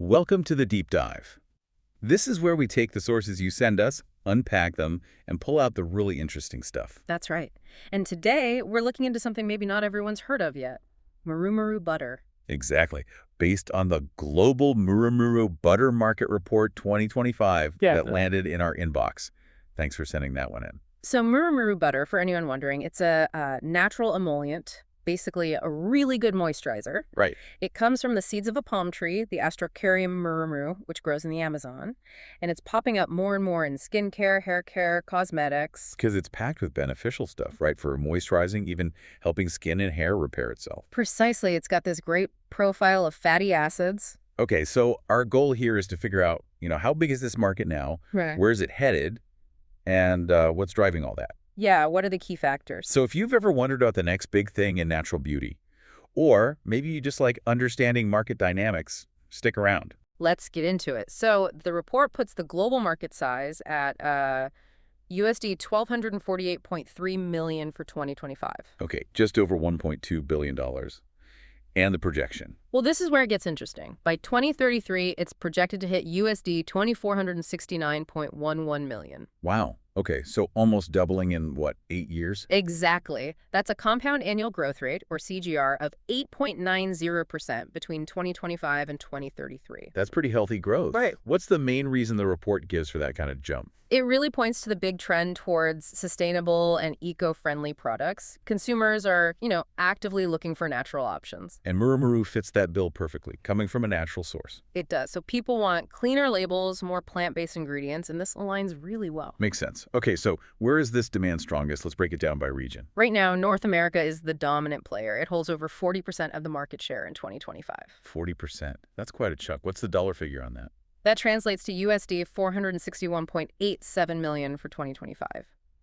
Welcome to the Deep Dive. This is where we take the sources you send us, unpack them, and pull out the really interesting stuff. That's right. And today, we're looking into something maybe not everyone's heard of yet. Murumuru Butter. Exactly. Based on the global Murumuru Butter Market Report 2025 that landed in our inbox. Thanks for sending that one in. So Murumuru Butter, for anyone wondering, it's a natural emollient, basically a really good moisturizer. Right. It comes from the seeds of a palm tree, the Astrocarium murumuru, which grows in the Amazon. And it's popping up more and more in skincare, hair care, cosmetics. Because it's packed with beneficial stuff, right? For moisturizing, even helping skin and hair repair itself. Precisely. It's got this great profile of fatty acids. Okay, so our goal here is to figure out, how big is this market now? Right. Where is it headed? And what's driving all that? Yeah, what are the key factors? So if you've ever wondered about the next big thing in natural beauty, or maybe you just like understanding market dynamics, stick around. Let's get into it. So the report puts the global market size at USD $1,248.3 million for 2025. Okay, just over $1.2 billion. And the projection. Well, this is where it gets interesting. By 2033, it's projected to hit USD $2,469.11 million. Wow. Okay, so almost doubling in, what, 8 years? Exactly. That's a compound annual growth rate, or CAGR, of 8.90% between 2025 and 2033. That's pretty healthy growth. Right. What's the main reason the report gives for that kind of jump? It really points to the big trend towards sustainable and eco-friendly products. Consumers are, actively looking for natural options. And Murumuru fits that bill perfectly, coming from a natural source. It does. So people want cleaner labels, more plant-based ingredients, and this aligns really well. Makes sense. Okay, so where is this demand strongest? Let's break it down by region. Right now, North America is the dominant player. It holds over 40% of the market share in 2025. 40%. That's quite a chunk. What's the dollar figure on that? That translates to USD $461.87 million for 2025.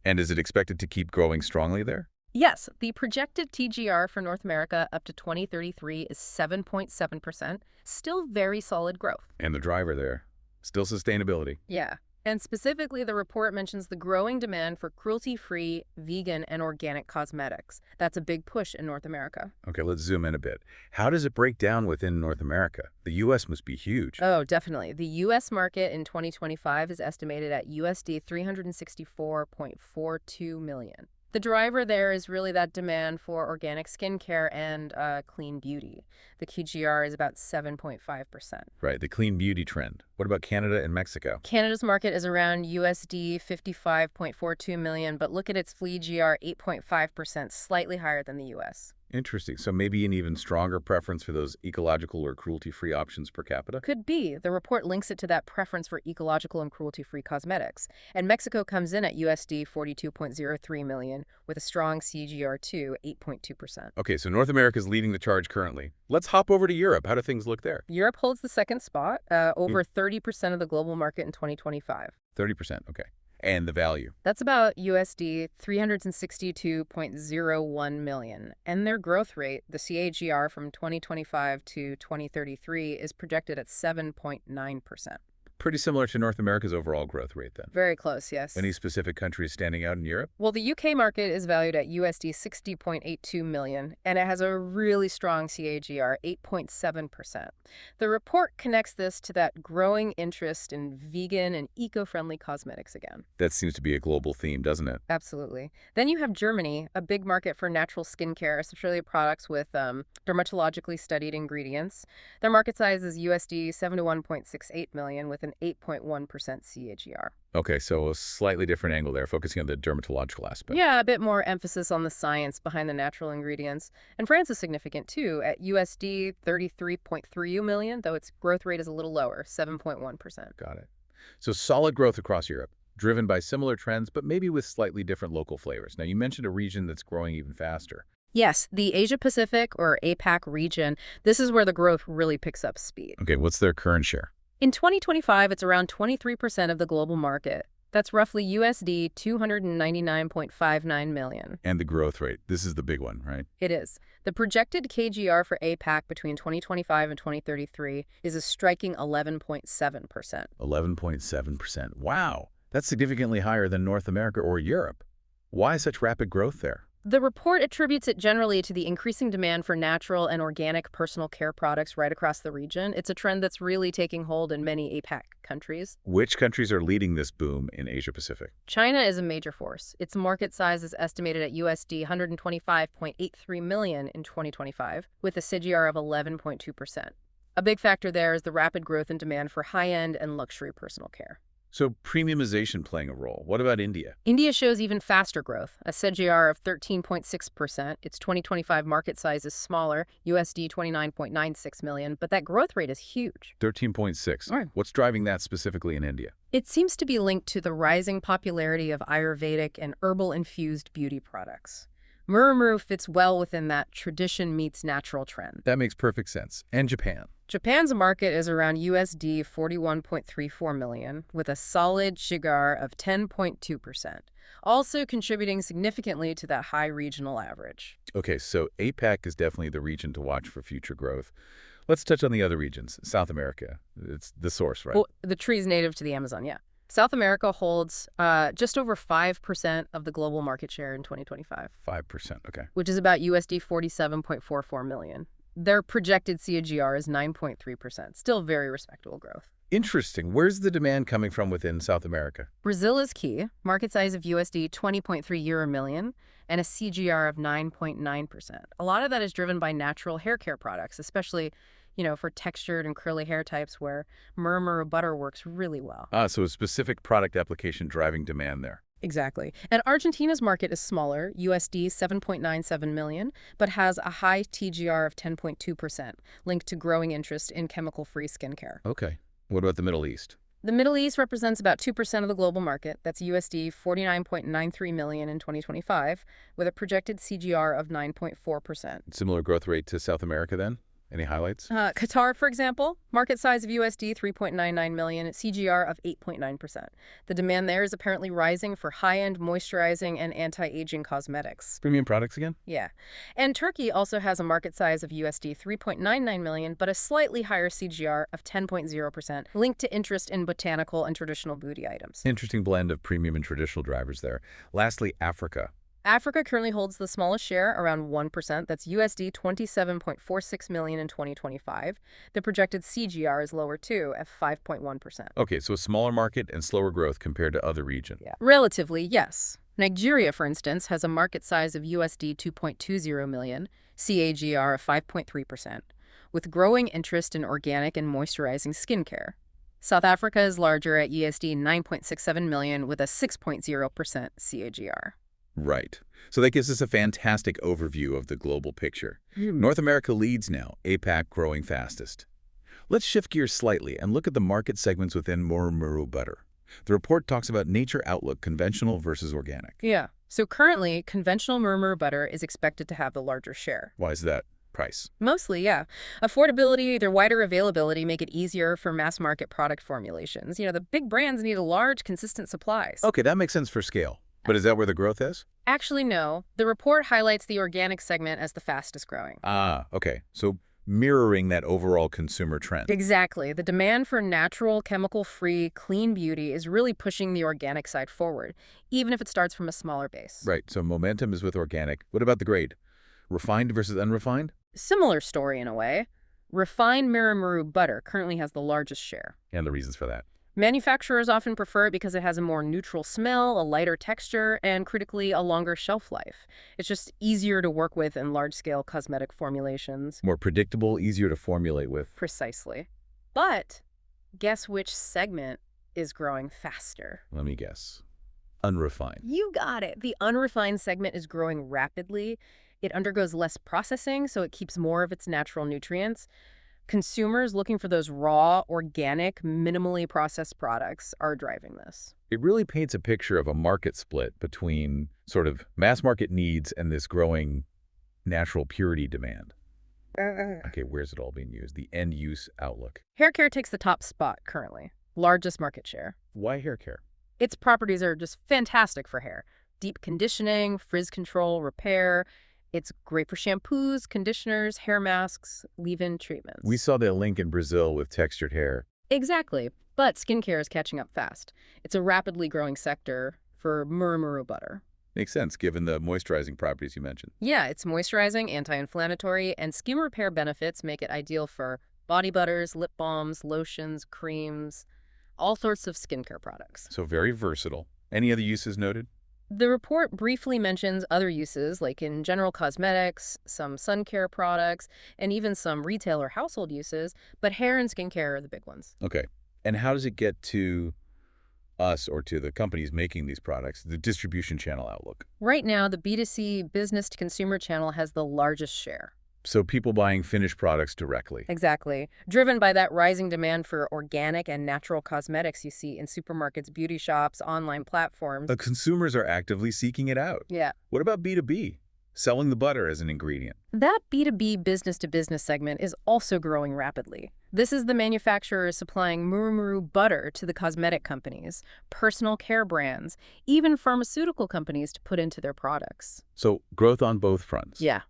And is it expected to keep growing strongly there? Yes, the projected TGR for North America up to 2033 is 7.7%, still very solid growth. And the driver there, still sustainability. Yeah. And specifically, the report mentions the growing demand for cruelty-free, vegan, and organic cosmetics. That's a big push in North America. Okay, let's zoom in a bit. How does it break down within North America? The U.S. must be huge. Oh, definitely. The U.S. market in 2025 is estimated at USD $364.42 million. The driver there is really that demand for organic skincare and clean beauty. The CAGR is about 7.5%. Right, the clean beauty trend. What about Canada and Mexico? Canada's market is around USD $55.42 million, but look at its CAGR 8.5%, slightly higher than the U.S. Interesting. So maybe an even stronger preference for those ecological or cruelty-free options per capita? Could be. The report links it to that preference for ecological and cruelty-free cosmetics. And Mexico comes in at USD $42.03 million with a strong CAGR too, 8.2%. Okay, so North America is leading the charge currently. Let's hop over to Europe. How do things look there? Europe holds the second spot, over 30% of the global market in 2025. 30%, okay. And the value? That's about USD $362.01 million. And their growth rate, the CAGR from 2025 to 2033, is projected at 7.9%. Pretty similar to North America's overall growth rate then. Very close, yes. Any specific countries standing out in Europe? Well, the UK market is valued at USD $60.82 million, and it has a really strong CAGR, 8.7%. The report connects this to that growing interest in vegan and eco-friendly cosmetics again. That seems to be a global theme, doesn't it? Absolutely. Then you have Germany, a big market for natural skincare, especially products with dermatologically studied ingredients. Their market size is USD $71.68 million with an 8.1% CAGR. Okay, so a slightly different angle there, focusing on the dermatological aspect. Yeah, a bit more emphasis on the science behind the natural ingredients. And France is significant, too, at USD $33.3 million, though its growth rate is a little lower, 7.1%. Got it. So solid growth across Europe, driven by similar trends, but maybe with slightly different local flavors. Now, you mentioned a region that's growing even faster. Yes, the Asia-Pacific, or APAC region, this is where the growth really picks up speed. Okay, what's their current share? In 2025, it's around 23% of the global market. That's roughly USD $299.59 million. And the growth rate. This is the big one, right? It is. The projected CAGR for APAC between 2025 and 2033 is a striking 11.7%. 11.7%. Wow. That's significantly higher than North America or Europe. Why such rapid growth there? The report attributes it generally to the increasing demand for natural and organic personal care products right across the region. It's a trend that's really taking hold in many APAC countries. Which countries are leading this boom in Asia-Pacific? China is a major force. Its market size is estimated at USD 125.83 million in 2025, with a CAGR of 11.2%. A big factor there is the rapid growth in demand for high-end and luxury personal care. So premiumization playing a role. What about India? India shows even faster growth, a CAGR of 13.6%. Its 2025 market size is smaller, USD 29.96 million, but that growth rate is huge. 13.6. Right. What's driving that specifically in India? It seems to be linked to the rising popularity of Ayurvedic and herbal-infused beauty products. Murumuru fits well within that tradition meets natural trend. That makes perfect sense. And Japan? Japan's market is around USD 41.34 million, with a solid CAGR of 10.2%, also contributing significantly to that high regional average. Okay, so APAC is definitely the region to watch for future growth. Let's touch on the other regions. South America, it's the source, right? Well, the tree's native to the Amazon, yeah. South America holds just over 5% of the global market share in 2025. 5%, okay. Which is about USD 47.44 million. Their projected CAGR is 9.3%, still very respectable growth. Interesting. Where's the demand coming from within South America? Brazil is key, market size of USD 20.3 million and a CAGR of 9.9%. A lot of that is driven by natural hair care products, especially for textured and curly hair types where Murumuru Butter works really well. So a specific product application driving demand there. Exactly. And Argentina's market is smaller, USD 7.97 million, but has a high TGR of 10.2%, linked to growing interest in chemical-free skincare. Okay. What about the Middle East? The Middle East represents about 2% of the global market. That's USD 49.93 million in 2025, with a projected CGR of 9.4%. Similar growth rate to South America then? Any highlights? Qatar, for example, market size of USD 3.99 million, CGR of 8.9%. The demand there is apparently rising for high-end moisturizing and anti-aging cosmetics. Premium products again? Yeah. And Turkey also has a market size of USD 3.99 million, but a slightly higher CGR of 10.0%, linked to interest in botanical and traditional beauty items. Interesting blend of premium and traditional drivers there. Lastly, Africa. Africa currently holds the smallest share, around 1%. That's USD 27.46 million in 2025. The projected CGR is lower too, at 5.1%. Okay, so a smaller market and slower growth compared to other regions. Yeah. Relatively, yes. Nigeria, for instance, has a market size of USD 2.20 million, CAGR of 5.3%, with growing interest in organic and moisturizing skincare. South Africa is larger at USD 9.67 million with a 6.0% CAGR. Right. So that gives us a fantastic overview of the global picture. North America leads now, APAC growing fastest. Let's shift gears slightly and look at the market segments within Murumuru Butter. The report talks about nature outlook, conventional versus organic. Yeah. So currently, conventional Murumuru Butter is expected to have the larger share. Why is that? Price. Mostly, yeah. Affordability, their wider availability make it easier for mass market product formulations. The big brands need a large, consistent supplies. Okay, that makes sense for scale. But is that where the growth is? Actually, no. The report highlights the organic segment as the fastest growing. Okay. So mirroring that overall consumer trend. Exactly. The demand for natural, chemical-free, clean beauty is really pushing the organic side forward, even if it starts from a smaller base. Right. So momentum is with organic. What about the grade? Refined versus unrefined? Similar story in a way. Refined Murumuru Butter currently has the largest share. And the reasons for that? Manufacturers often prefer it because it has a more neutral smell, a lighter texture, and critically, a longer shelf life. It's just easier to work with in large-scale cosmetic formulations. More predictable, easier to formulate with. Precisely. But guess which segment is growing faster? Let me guess. Unrefined. You got it. The unrefined segment is growing rapidly. It undergoes less processing, so it keeps more of its natural nutrients. Consumers looking for those raw, organic, minimally processed products are driving this. It really paints a picture of a market split between sort of mass market needs and this growing natural purity demand. Okay, where's it all being used? The end use outlook. Hair care takes the top spot currently, largest market share. Why hair care? Its properties are just fantastic for hair. Deep conditioning, frizz control, repair. It's great for shampoos, conditioners, hair masks, leave-in treatments. We saw that link in Brazil with textured hair. Exactly, but skincare is catching up fast. It's a rapidly growing sector for Murumuru Butter. Makes sense, given the moisturizing properties you mentioned. Yeah, it's moisturizing, anti-inflammatory, and skin repair benefits make it ideal for body butters, lip balms, lotions, creams, all sorts of skincare products. So very versatile. Any other uses noted? The report briefly mentions other uses, like in general cosmetics, some sun care products, and even some retail or household uses, but hair and skincare are the big ones. Okay. And how does it get to us or to the companies making these products, the distribution channel outlook? Right now, the B2C business to consumer channel has the largest share. So people buying finished products directly. Exactly. Driven by that rising demand for organic and natural cosmetics you see in supermarkets, beauty shops, online platforms. The consumers are actively seeking it out. Yeah. What about B2B? Selling the butter as an ingredient. That B2B business-to-business segment is also growing rapidly. This is the manufacturers supplying Murumuru Butter to the cosmetic companies, personal care brands, even pharmaceutical companies to put into their products. So growth on both fronts. Yeah.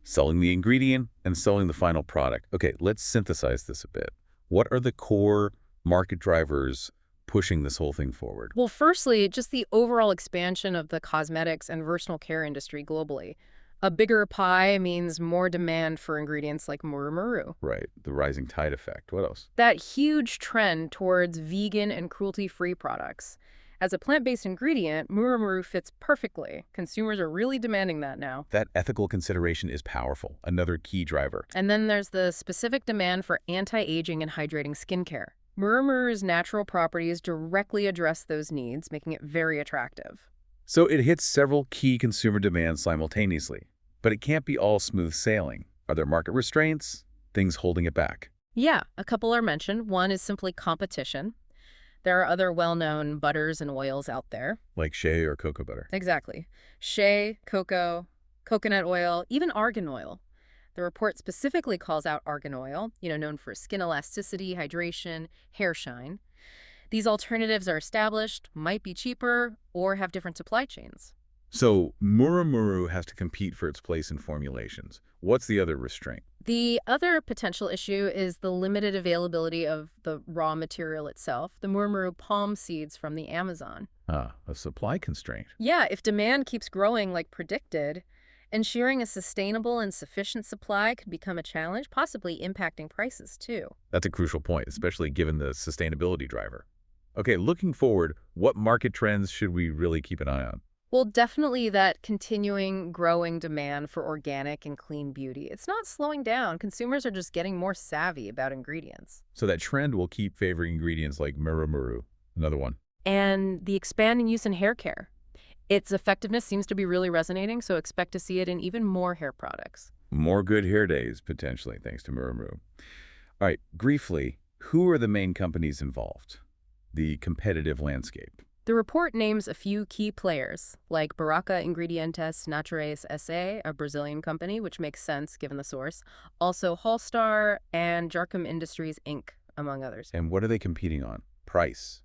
Selling the ingredient and selling the final product. Okay, let's synthesize this a bit. What are the core market drivers pushing this whole thing forward? Well, firstly, just the overall expansion of the cosmetics and personal care industry globally. A bigger pie means more demand for ingredients like Murumuru. Right, the rising tide effect. What else? That huge trend towards vegan and cruelty-free products. As a plant-based ingredient, Murumuru fits perfectly. Consumers are really demanding that now. That ethical consideration is powerful, another key driver. And then there's the specific demand for anti-aging and hydrating skincare. Murumuru's natural properties directly address those needs, making it very attractive. So it hits several key consumer demands simultaneously. But it can't be all smooth sailing. Are there market restraints? Things holding it back? Yeah, a couple are mentioned. One is simply competition. There are other well-known butters and oils out there. Like shea or cocoa butter. Exactly. Shea, cocoa, coconut oil, even argan oil. The report specifically calls out argan oil, known for skin elasticity, hydration, hair shine. These alternatives are established, might be cheaper, or have different supply chains. So Murumuru has to compete for its place in formulations. What's the other restraint? The other potential issue is the limited availability of the raw material itself, the Murumuru palm seeds from the Amazon. Ah, a supply constraint. Yeah, if demand keeps growing like predicted, ensuring a sustainable and sufficient supply could become a challenge, possibly impacting prices too. That's a crucial point, especially given the sustainability driver. Okay, looking forward, what market trends should we really keep an eye on? Well, definitely that continuing growing demand for organic and clean beauty. It's not slowing down. Consumers are just getting more savvy about ingredients. So that trend will keep favoring ingredients like Murumuru, another one. And the expanding use in hair care. Its effectiveness seems to be really resonating, so expect to see it in even more hair products. More good hair days, potentially, thanks to Murumuru. All right, briefly, who are the main companies involved? The competitive landscape. The report names a few key players, like Baraka Ingredientes Naturais S.A., a Brazilian company, which makes sense given the source, also Halstar and Jarcom Industries, Inc., among others. And what are they competing on? Price,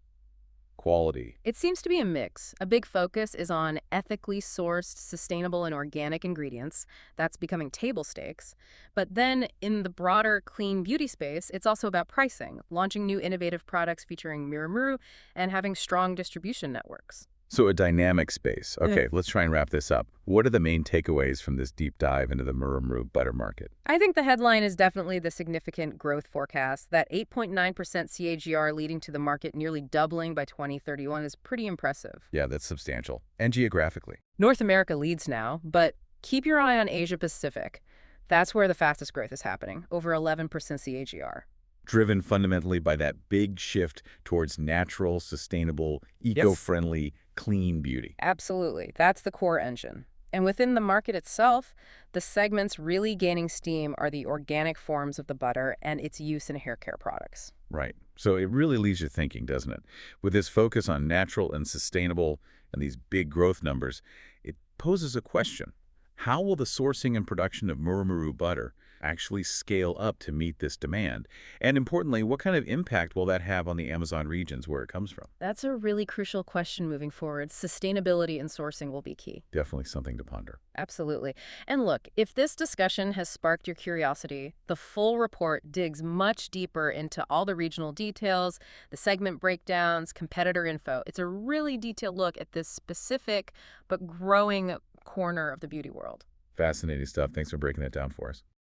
quality. It seems to be a mix. A big focus is on ethically sourced, sustainable, and organic ingredients. That's becoming table stakes. But then in the broader clean beauty space, it's also about pricing, launching new innovative products featuring Murumuru, and having strong distribution networks. So a dynamic space. Okay, let's try and wrap this up. What are the main takeaways from this deep dive into the Murumuru butter market? I think the headline is definitely the significant growth forecast. That 8.9% CAGR leading to the market nearly doubling by 2031 is pretty impressive. Yeah, that's substantial. And geographically. North America leads now, but keep your eye on Asia Pacific. That's where the fastest growth is happening, over 11% CAGR. Driven fundamentally by that big shift towards natural, sustainable, eco-friendly, clean beauty. Absolutely. That's the core engine. And within the market itself, the segments really gaining steam are the organic forms of the butter and its use in hair care products. Right. So it really leaves you thinking, doesn't it? With this focus on natural and sustainable and these big growth numbers, it poses a question. How will the sourcing and production of Murumuru butter actually scale up to meet this demand? And importantly, what kind of impact will that have on the Amazon regions where it comes from? That's a really crucial question moving forward. Sustainability and sourcing will be key. Definitely something to ponder. Absolutely. And look, if this discussion has sparked your curiosity, the full report digs much deeper into all the regional details, the segment breakdowns, competitor info. It's a really detailed look at this specific but growing corner of the beauty world. Fascinating stuff. Thanks for breaking that down for us.